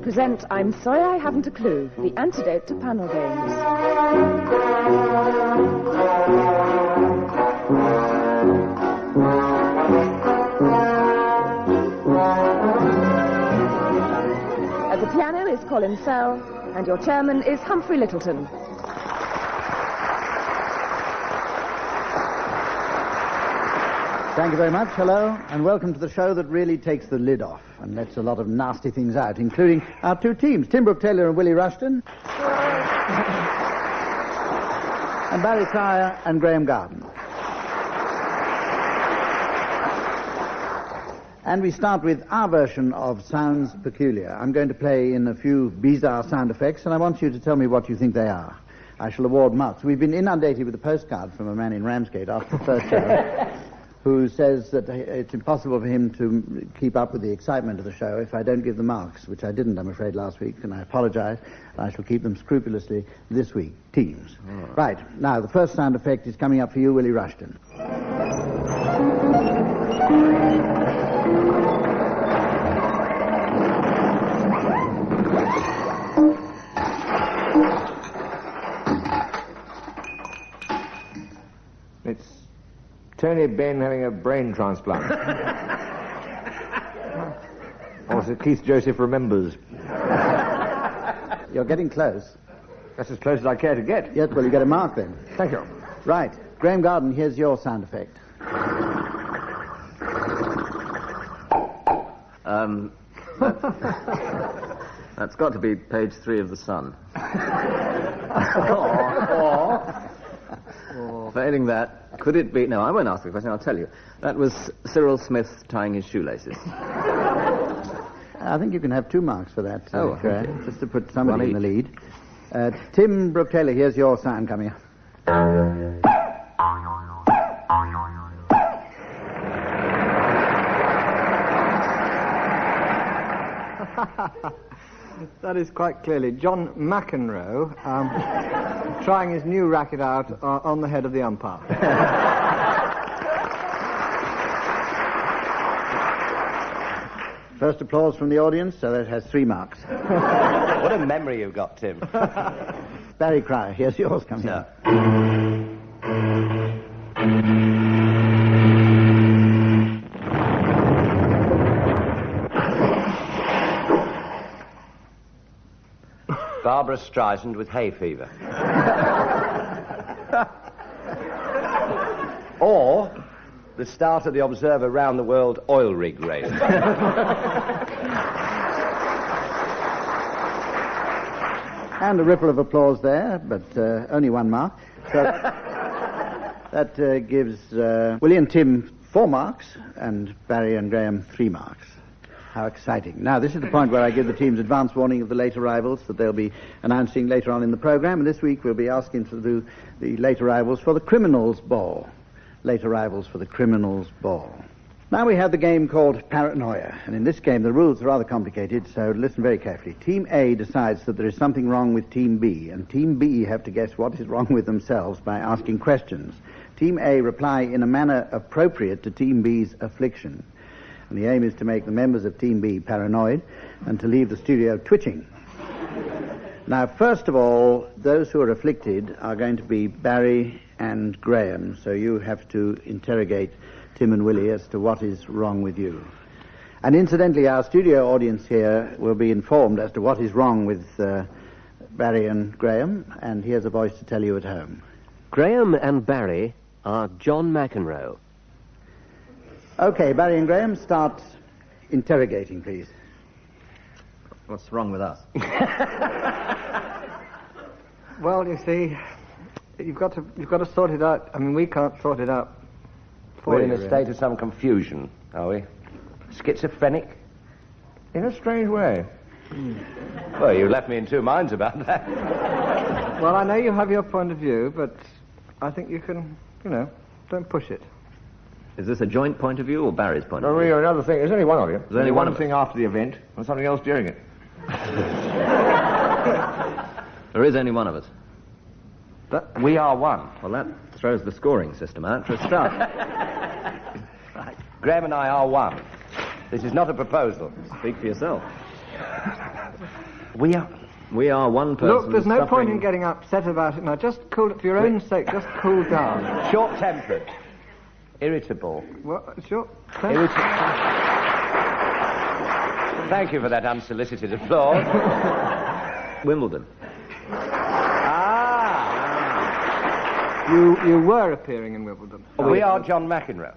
present I'm Sorry I Haven't a Clue, the antidote to panel games. At the piano is Colin, and your chairman is Humphrey Lyttelton. Thank you very much. Hello, and welcome to the show that really takes the lid off and lets a lot of nasty things out, including our two teams, Tim Brooke-Taylor and Willie Rushton. And Barry Cryer and Graeme Garden. And we start with our version of Sounds Peculiar. I'm going to play in a few bizarre sound effects, and I want you to tell me what you think they are. I shall award marks. We've been inundated with a postcard from a man in Ramsgate after the first show who says that it's impossible for him to keep up with the excitement of the show if I don't give the marks, which I didn't, I'm afraid, last week, and I apologize. I shall keep them scrupulously this week. Teams. Oh. Right. Now, the first sound effect is coming up for you, Willie Rushton. It's Tony Benn having a brain transplant. Or is it Keith Joseph remembers? You're getting close. That's as close as I care to get. Yes, well, you get a mark then. Thank you. Right. Graeme Garden, here's your sound effect. That's got to be page 3 of The Sun. Failing that, could it be... No, I won't ask the question, I'll tell you. That was Cyril Smith tying his shoelaces. I think you can have 2 marks for that, okay. Just to put somebody in the lead. Tim Brooke-Taylor, here's your sound coming up. That is quite clearly John McEnroe trying his new racket out on the head of the umpire. First applause from the audience, so that has 3 marks. What a memory you've got, Tim. Barry Cryer, here's yours coming up. Barbara Streisand with hay fever. Or the start of the Observer round the world oil rig race. And a ripple of applause there, but only 1 mark. So that gives Willie and Tim 4 marks, and Barry and Graeme 3 marks. How exciting. Now, this is the point where I give the teams advance warning of the late arrivals that they'll be announcing later on in the programme, and this week we'll be asking to do the late arrivals for the Criminals' Ball. Late arrivals for the Criminals' Ball. Now we have the game called Paranoia, and in this game the rules are rather complicated, so listen very carefully. Team A decides that there is something wrong with Team B, and Team B have to guess what is wrong with themselves by asking questions. Team A reply in a manner appropriate to Team B's affliction. And the aim is to make the members of Team B paranoid and to leave the studio twitching. Now, first of all, those who are afflicted are going to be Barry and Graeme, so you have to interrogate Tim and Willie as to what is wrong with you. And incidentally, our studio audience here will be informed as to what is wrong with Barry and Graeme, and here's a voice to tell you at home. Graeme and Barry are John McEnroe. Okay, Barry and Graeme, start interrogating, please. What's wrong with us? Well, you see, you've got to sort it out. I mean, we can't sort it out for We're you, in a really. state of some confusion, are we? Schizophrenic? In a strange way. Well, you left me in 2 minds about that. Well, I know you have your point of view, but I think you can, don't push it. Is this a joint point of view or Barry's point Oh, of view? really, another thing. There's only one of you. There's only one of us. thing after the event and something else during it. There is only one of us. We are one. Well, that throws the scoring system out for a start. Right. Graeme and I are one. This is not a proposal. Speak for yourself. We are... We are one person. Look, there's no point in suffering- getting upset about it now. Just cool, for your own sake, just cool down. Short-tempered. Irritable. What? Sure. Thank you for that unsolicited applause. Wimbledon. You were appearing in Wimbledon. We are John McEnroe.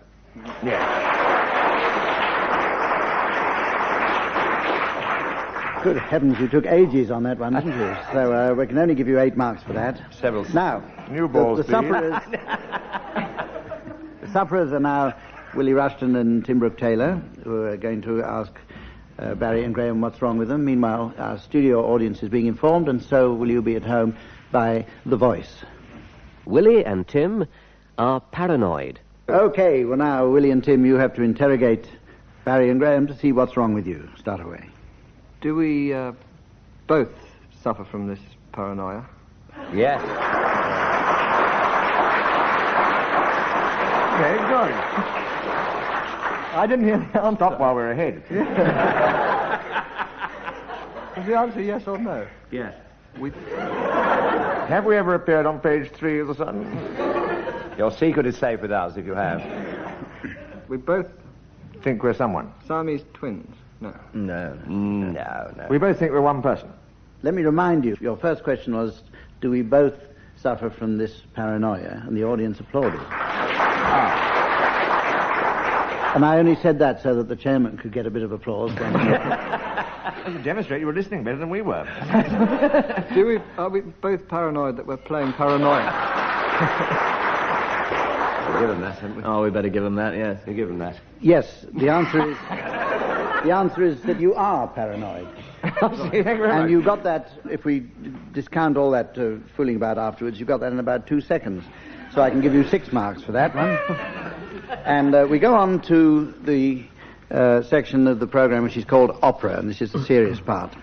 Good heavens, you took ages on that one, didn't you? So we can only give you 8 marks for that. Several. Now, New balls, the please. sufferers... the sufferers are now Willie Rushton and Tim Brooke-Taylor, who are going to ask Barry and Graeme what's wrong with them. Meanwhile, our studio audience is being informed, and so will you be at home by The Voice. Willie and Tim are paranoid. Okay, well now, Willie and Tim, you have to interrogate Barry and Graeme to see what's wrong with you. Start away. Do we both suffer from this paranoia? Yes. Okay, good. I didn't hear the answer. Stop while we're ahead. Is the answer yes or no? Yes. Have we ever appeared on page 3 of the Sun? Your secret is safe with us if you have. We both Think we're someone. Siamese twins. No. No. We both think we're one person. Let me remind you, your first question was, do we both suffer from this paranoia? And the audience applauded. And I only said that so that the chairman could get a bit of applause. You demonstrate you were listening better than we were. Are we both paranoid that we're playing paranoia? We'll give him that, haven't we? Oh, we better give him that, yes. You give him that. Yes, the answer is that you are paranoid. Thank you very And much. you got that, if we discount all that fooling about afterwards, you got that in about 2 seconds. So I can give you 6 marks for that one. And we go on to the section of the program which is called opera, and this is the serious part.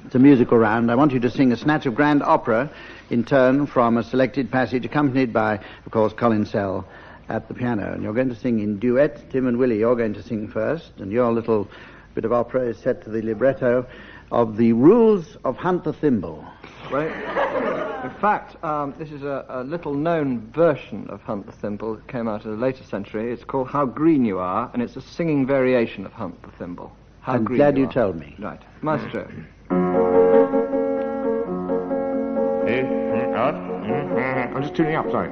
It's a musical round. I want you to sing a snatch of grand opera in turn from a selected passage accompanied by, of course, Colin at the piano. And you're going to sing in duet. Tim and Willie, you're going to sing first, and your little bit of opera is set to the libretto of The Rules of Hunt the Thimble. Well, in fact, this is a little-known version of Hunt the Thimble that came out in a later century. It's called How Green You Are, and it's a singing variation of Hunt the Thimble. How I'm green glad you are. told me. Right. Maestro. I'm just tuning up, sorry.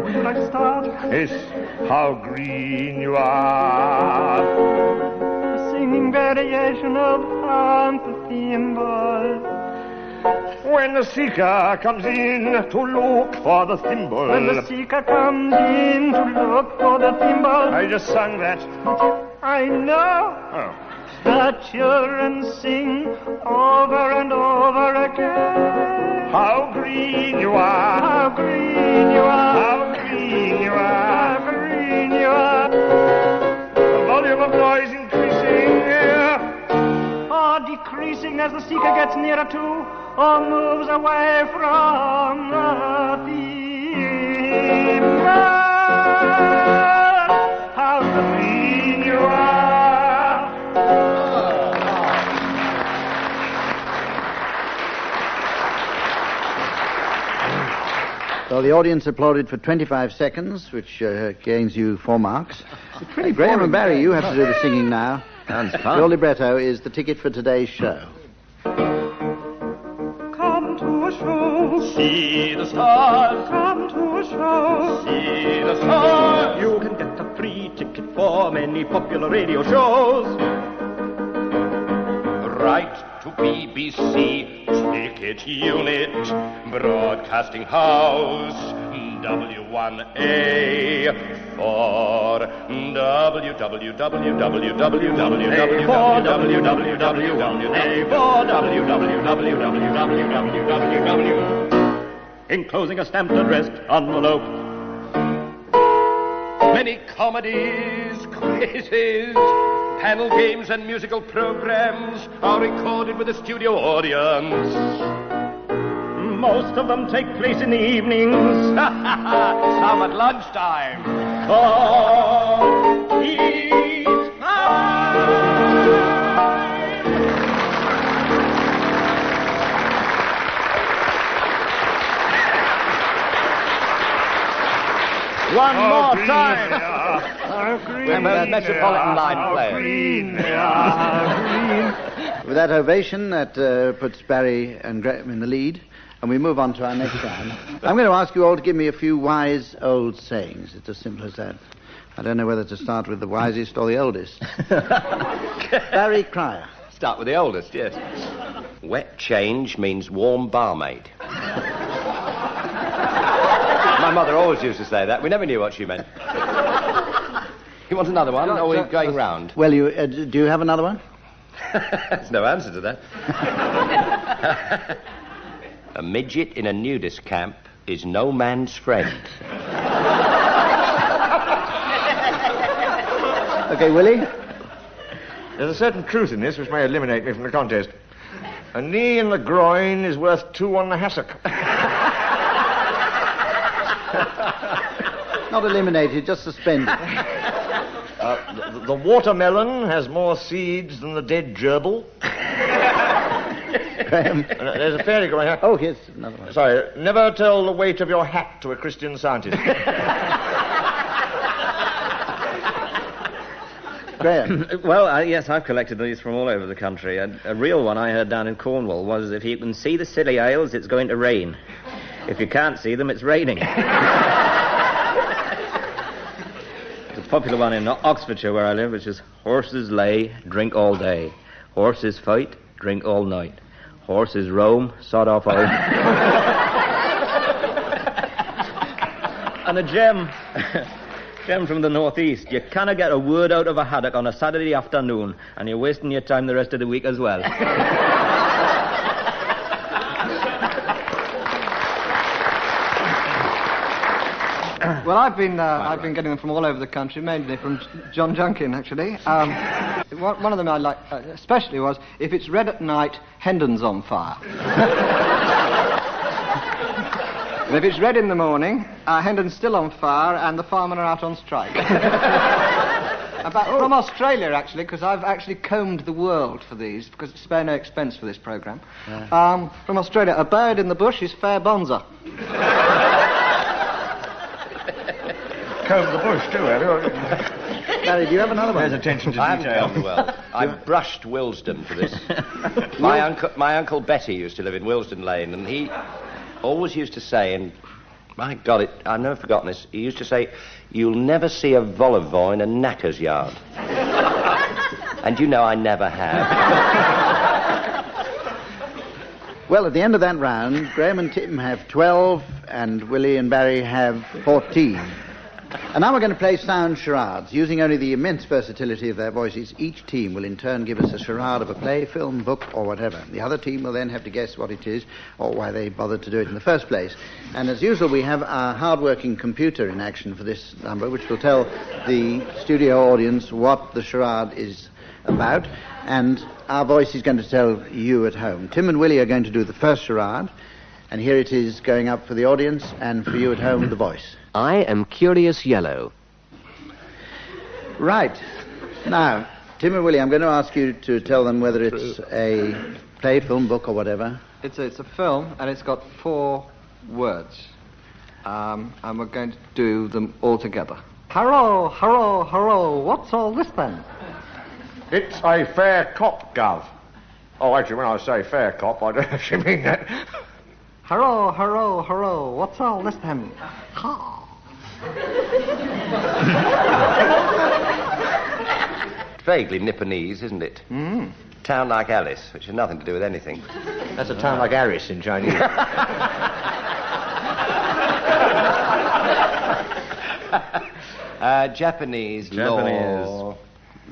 Will I start? Yes, how green you are. A singing variation of Hunt the Thimble. When the seeker comes in to look for the thimble. When the seeker comes in to look for the thimble. I just sang that. I know. Oh. The children sing over and over again. How green you are. How green you are. How green you are. How green you are. The volume of noise increasing or decreasing as the seeker gets nearer to or moves away from the thimble. How green you are. Well, the audience applauded for 25 seconds, which gains you 4 marks. Pretty Graeme and Barry, you have to do the singing now. Sounds fun. Your libretto is the ticket for today's show. Come to a show, see the stars. Come to a show, see the stars. You can get a free ticket for many popular radio shows. Write to BBC, ticket unit, broadcasting house, W1A for www. Enclosing a stamped addressed envelope. Many comedies, quizzes, panel games and musical programs are recorded with a studio audience. Most of them take place in the evenings. Some at lunchtime. Come, eat, One more time. Remember that Metropolitan line player. Green they are, green. With that ovation, that puts Barry and Graeme in the lead, and we move on to our next round. I'm going to ask you all to give me a few wise old sayings. It's as simple as that. I don't know whether to start with the wisest or the oldest. Barry Cryer. Start with the oldest, yes. Wet change means warm barmaid. My mother always used to say that. We never knew what she meant. You want another one, or are we going round? Well, do you have another one? There's no answer to that. A midget in a nudist camp is no man's friend. Okay, Willie? There's a certain truth in this which may eliminate me from the contest. A knee in the groin is worth 2 on the hassock. Not eliminated, just suspended. The watermelon has more seeds than the dead gerbil. Graeme? There's a fairy going. Oh, here's another one. Sorry, never tell the weight of your hat to a Christian Scientist. Graeme? Well, yes, I've collected these from all over the country. A real one I heard down in Cornwall was, if you can see the Scilly Isles, it's going to rain. If you can't see them, it's raining. There's a popular one in Oxfordshire, where I live, which is, horses lay, drink all day. Horses fight, drink all night. Horses roam, sod off out. And a gem from the northeast. You cannot get a word out of a haddock on a Saturday afternoon, and you're wasting your time the rest of the week as well. Well, I've been getting them from all over the country, mainly from John Junkin, actually. One of them I like especially was, if it's red at night, Hendon's on fire. And if it's red in the morning, Hendon's still on fire and the firemen are out on strike. From Australia, actually, because I've actually combed the world for these, because it's spare no expense for this programme. Yeah. From Australia, a bird in the bush is fair bonza. Comb the bush, too, have you? Barry, do you have another one? There's attention to I detail. haven't combed well. I brushed Willesden for this. My uncle Betty used to live in Willesden Lane, and he always used to say, and my God, I've never forgotten this, he used to say, you'll never see a vol au vent in a knacker's yard. And you know I never have. Well, at the end of that round, Graeme and Tim have 12, and Willie and Barry have 14. And now we're going to play sound charades. Using only the immense versatility of their voices, each team will in turn give us a charade of a play, film, book, or whatever. The other team will then have to guess what it is, or why they bothered to do it in the first place. And as usual, we have our hard-working computer in action for this number, which will tell the studio audience what the charade is about, and our voice is going to tell you at home. Tim and Willie are going to do the first charade, and here it is going up for the audience, and for you at home, the voice. I am Curious Yellow. Right. Now, Tim and Willie, I'm going to ask you to tell them whether it's a play, film, book, or whatever. It's a film, and it's got 4 words. And we're going to do them all together. Hurrah, hurrah, hurrah, what's all this then? It's a fair cop, Gov. Oh, actually, when I say fair cop, I don't actually mean that. Hurrah, hurrah, hurrah, what's all this then? Ha! Vaguely Nipponese, isn't it? Mm. Town like Alice, which has nothing to do with anything. That's a town like Aris in Chinese. Japanese law.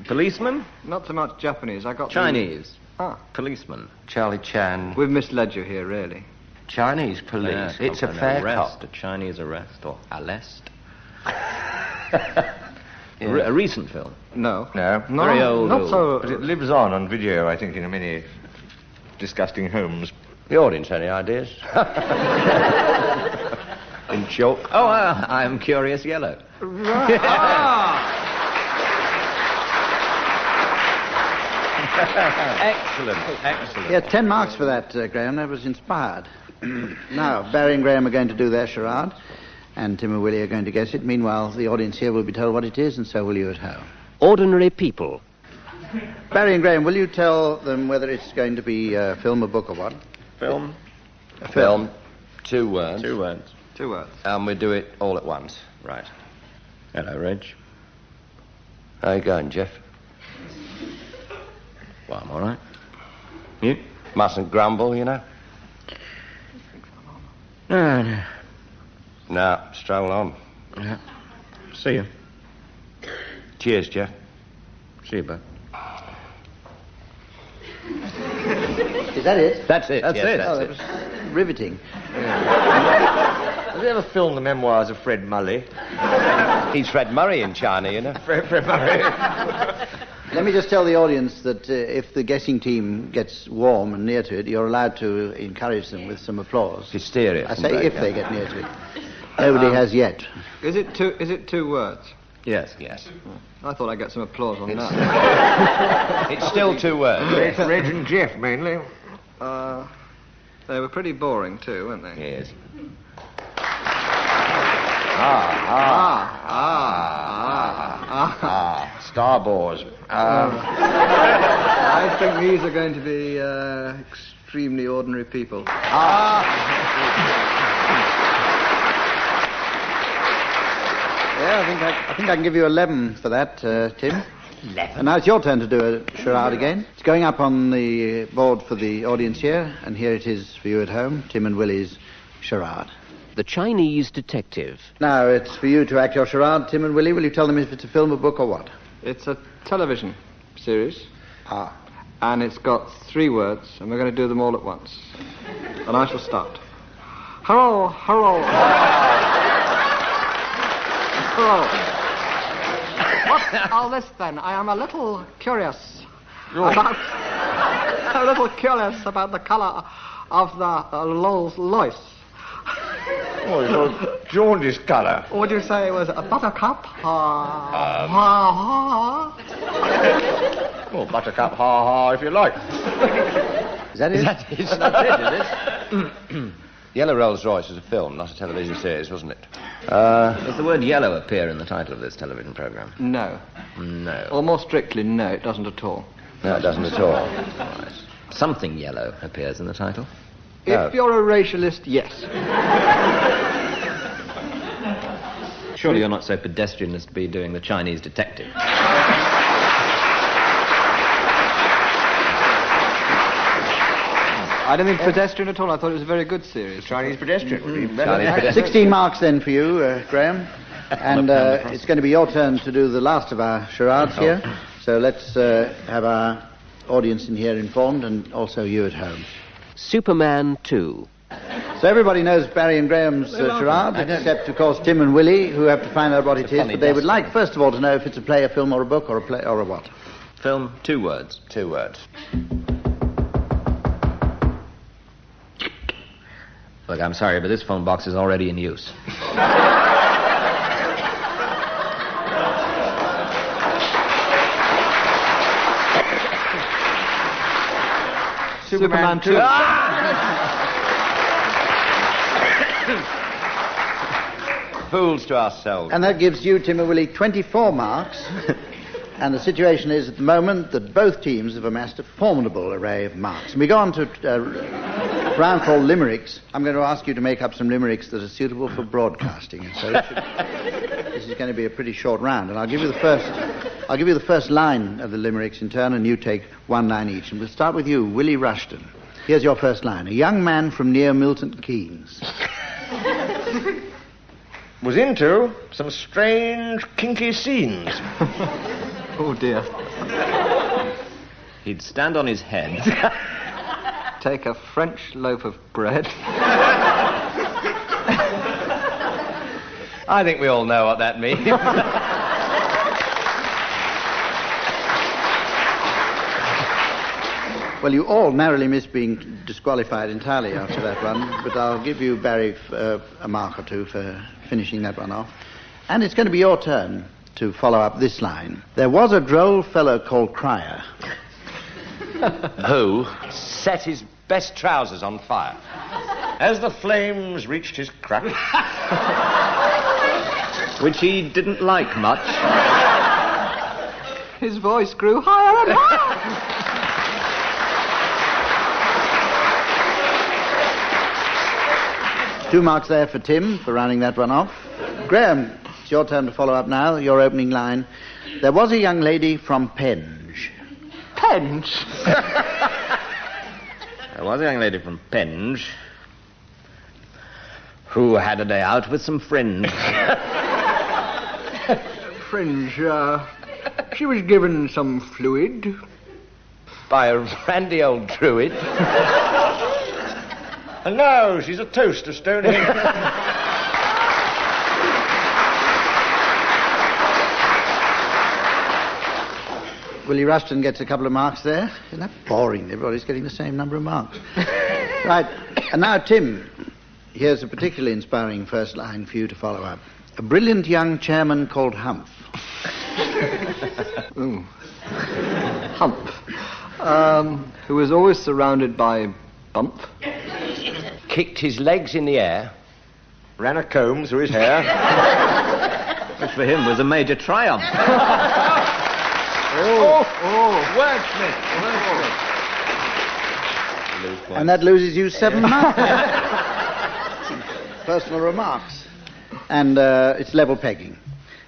Policeman? Not so much Japanese, I got Chinese. Policeman. Charlie Chan. We've misled you here, really. Chinese police. Yes, it's a fair arrest, cop. a Chinese arrest, or arrest. Yeah. A recent film. No. No. Very old. Not so... But it lives on video, I think, in many disgusting homes. The audience, any ideas? In joke. Oh, I am Curious Yellow. Excellent, excellent. Yeah, 10 marks for that, Graeme. That was inspired. Now, Barry and Graeme are going to do their charade. and Tim and Willie are going to guess it. Meanwhile, the audience here will be told what it is, and so will you at home. Ordinary people. Barry and Graeme, will you tell them whether it's going to be a film, a book, or what? Film. A film. 2 words. 2 words. 2 words. And we do it all at once. Right. Hello, Reg. How you going, Jeff? Well, I'm all right. You? Mustn't grumble, you know. No. No, stroll on. Yeah. See you. Cheers, Jeff. See you, bud. Is that it? That's it. That's yes, it. That's Oh, it. that was riveting. Have you ever filmed the memoirs of Fred Mully? He's Fred Murray in China, you know. Fred Murray. Let me just tell the audience that if the guessing team gets warm and near to it, you're allowed to encourage them with some applause. Hysteria. I say if they get near to it. Nobody has yet. Is it 2 words? Yes. Yes. I thought I'd get some applause on that. It's still 2 words. Reg and Jeff, mainly. They were pretty boring too, weren't they? Yes. Starbores. I think these are going to be extremely ordinary people. Yeah, I think I can give you 11 for that, Tim. 11. And now it's your turn to do a charade again. It's going up on the board for the audience here, and here it is for you at home, Tim and Willie's charade. The Chinese detective. Now, it's for you to act your charade, Tim and Willie. Will you tell them if it's a film, a book, or what? It's a television series, Ah. and it's got 3 words, and we're going to do them all at once. And I shall start. Hello. Hello. What's all this then? I am a little curious about the colour of the lois. Oh, it's a jaundice colour. Would you say it was a buttercup? Oh, buttercup, ha-ha, if you like. Is that it? That's it. Yellow Rolls Royce was a film, not a television series, wasn't it? Does the word yellow appear in the title of this television programme? No. No. Or more strictly, no, it doesn't at all. No, it doesn't at all. Right. Something yellow appears in the title. No. If you're a racialist, yes. Surely you're not so pedestrian as to be doing the Chinese detective. I don't think pedestrian at all. I thought it was a very good series. Chinese pedestrian would be even Chinese better. pedestrian. 16 marks then for you, Graeme. And it's going to be your turn to do the last of our charades here. So let's have our audience in here informed, and also you at home. Superman 2. So everybody knows Barry and Graham's charade, except, of course, Tim and Willie, who have to find out what it is. funny But they would destiny. like, first of all, to know if it's a play, a film, or a book, or a play, or a what. Film, 2 words. 2 words. Look, I'm sorry, but this phone box is already in use. Superman 2. Fools to ourselves. And that gives you, Tim and Willie, 24 marks. And the situation is, at the moment, that both teams have amassed a formidable array of marks. And we go on to a round called limericks. I'm going to ask you to make up some limericks that are suitable for broadcasting. And so this is going to be a pretty short round. And I'll give you the first line of the limericks in turn, and you take 1 line each. And we'll start with you, Willie Rushton. Here's your first line. A young man from near Milton Keynes Was into some strange, kinky scenes. Oh, dear. He'd stand on his head. Take a French loaf of bread. I think we all know what that means. Well, you all narrowly missed being disqualified entirely after that one, but I'll give you, Barry, a mark or 2 for finishing that one off. And it's going to be your turn to follow up this line. There was a droll fellow called Cryer. Who set his best trousers on fire. As the flames reached his crotch, which he didn't like much. His voice grew higher and higher. 2 marks there for Tim for rounding that one off. Graeme, it's your turn to follow up now. Your opening line. There was a young lady from Penge. Penge? There was a young lady from Penge who had a day out with some friends. Fringe, she was given some fluid. By a randy old druid. And now she's a toast of Stonehenge. Willie Rushton gets a couple of marks there. Isn't that boring? Everybody's getting the same number of marks. Right, and now, Tim, here's a particularly inspiring first line for you to follow up. A brilliant young chairman called Hump. Ooh. Hump. Who was always surrounded by bump. Kicked his legs in the air. Ran a comb through his hair. Which for him was a major triumph. Wordsmith. And that loses you 7 marks. Personal remarks. And it's level pegging.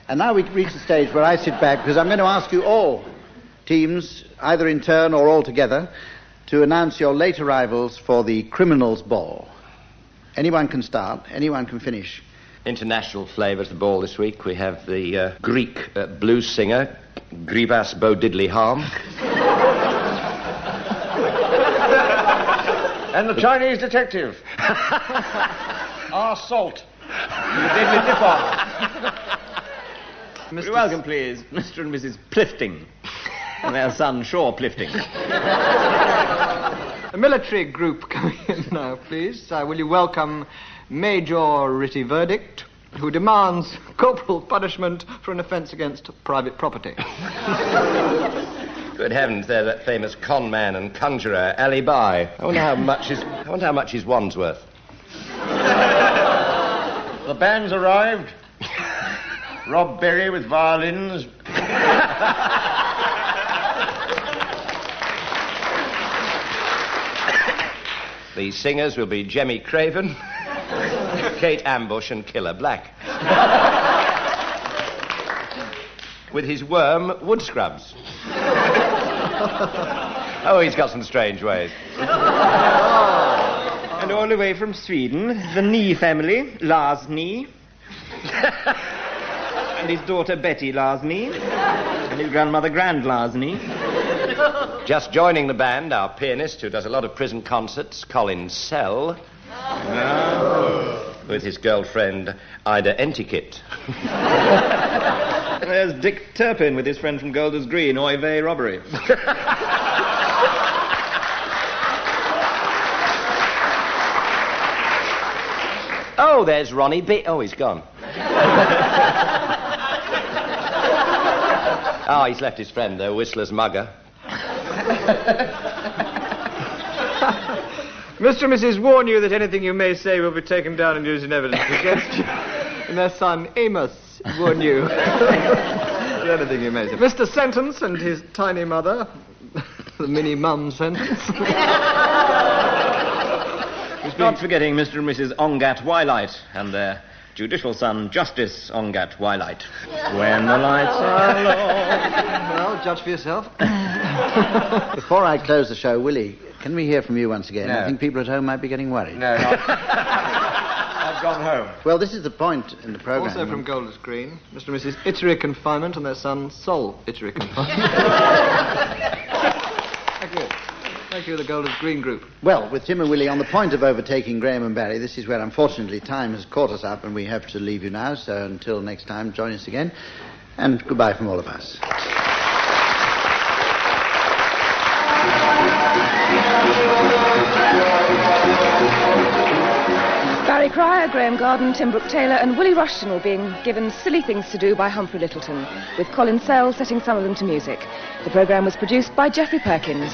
And now we reach the stage where I sit back, because I'm going to ask you all, teams, either in turn or all together, to announce your late arrivals for the Criminals' Ball. Anyone can start, anyone can finish. International flavour to the ball this week. We have the Greek blues singer, Grivas Bodidley Harm. And the Chinese detective. Our Salt. Diddly Dip-On. Very welcome, please, Mr. and Mrs. Plifting. And their son, Shaw Plifting. A military group coming in now, please. Will you welcome Major Ritty Verdict, who demands corporal punishment for an offence against private property. Good heavens, there's that famous con man and conjurer, Ali Bai. I wonder how much his one's worth. The band's arrived. Rob Berry with violins. The singers will be Jemmy Craven, Kate Ambush and Killer Black. With his worm, Wood Scrubs. Oh, he's got some strange ways. And all the way from Sweden, the Knee family, Lars Knee. And his daughter Betty Lars Knee. And his grandmother Grand Lars Knee. Just joining the band, our pianist who does a lot of prison concerts, Colin Sell. With his girlfriend, Ida Entikit. There's Dick Turpin with his friend from Golders Green, Oy Vey Robbery. Oh, there's Ronnie B. Oh, he's gone. Oh, he's left his friend there, Whistler's Mugger. Mr. and Mrs. warn you that anything you may say will be taken down and used in evidence against you. And their son, Amos, warn you. Anything you may say. Mr. Sentence and his tiny mother, the mini-mum Sentence. Not forgetting Mr. and Mrs. Ongat Wylite and their judicial son, Justice Ongat Wylite. When the lights are low. Well, judge for yourself. Before I close the show, Willie, can we hear from you once again? No. I think people at home might be getting worried. No, I've gone home. Well, this is the point in the programme. Also from Golders Green, Mr. and Mrs. Ittery Confinement and their son, Sol Ittery Confinement. Thank you. Thank you, the Golders Green group. Well, with Tim and Willie on the point of overtaking Graeme and Barry, this is where, unfortunately, time has caught us up and we have to leave you now. So until next time, join us again. And goodbye from all of us. Barry Cryer, Graeme Garden, Tim Brooke-Taylor and Willie Rushton were being given silly things to do by Humphrey Lyttelton, with Colin Sell setting some of them to music. The programme was produced by Geoffrey Perkins.